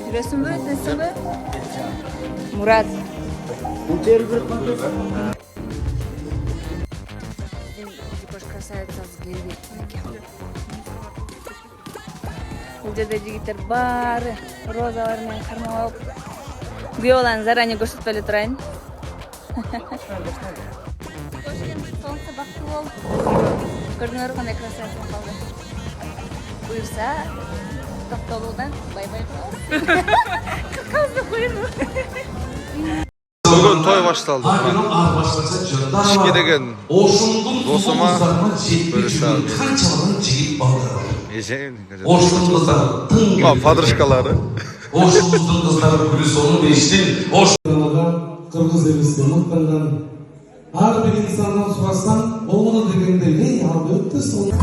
Жүресің бе, өтесің бе? Мурат. Типа красавица келбейт экен. Бул жерде жигиттер баары розалар менен кармап алып. Күйөө баланы заранее көрсөтпөй эле турайын. Солнце бактылуу болуп. Көрдүңөрбү кандай красавица калды. Буюрса, токтолуудан бай-бай кылабыз. Какавды коюну. Бүгін той башталды. Ишке деген досыма бөлүштү. Подружкалары. Ошуңуздун кыздары плюсону бештин. Кыргыз элиси мактанган. Ар бир инсандан сурасаң, оңуну дегенде, ал өтө сонун.